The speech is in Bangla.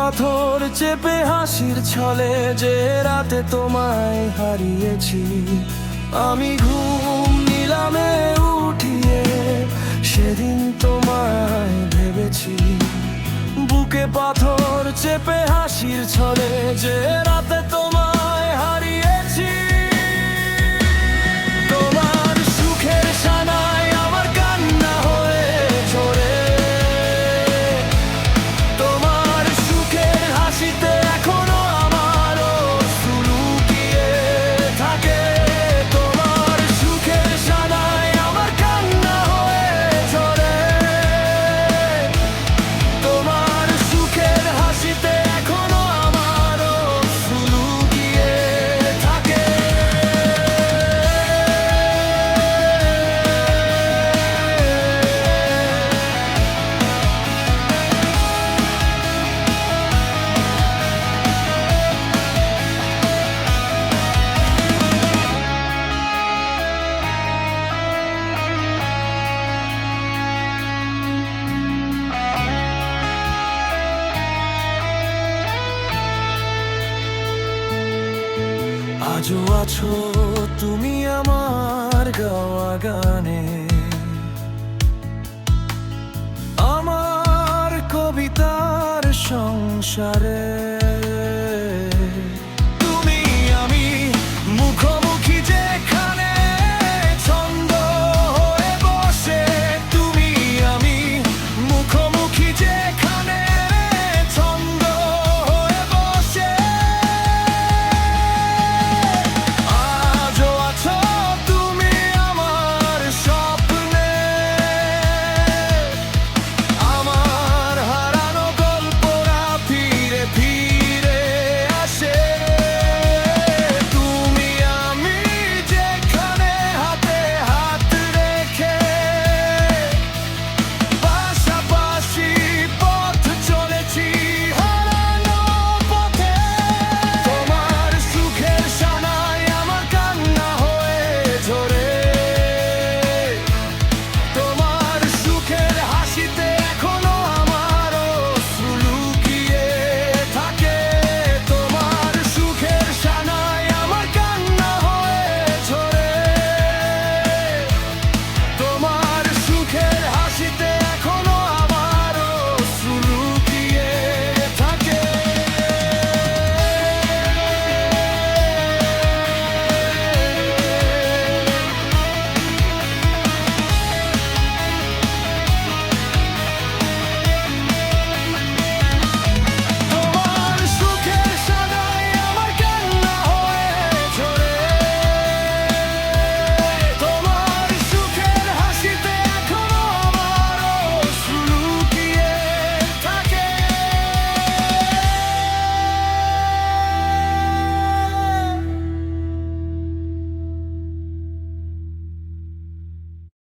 পাথর চেপে হাসির ছলে যে রাতে তোমায় হারিয়েছি, আমি ঘুম নিলামে উঠিয়ে সেদিন তোমায় ভেবেছি। বুকে পাথর চেপে হাসির ছলে যে রাতে তোমায় হারিয়েছি। তোমার সুখের সানায় আমার কান্না হয়ে ঝরে, তোমার সুখের হাসিতে এখনো আমার অশ্রু লুকিয়ে থাকে। তোমার সুখের সানায় আমার কান্না হয়ে ঝরে, তোমার সুখের হাসিতে এখনো আমার অশ্রু লুকিয়ে থাকে। আজও আছো তুমি আমার গাওয়া গানে, আমার কবিতার সংসারে।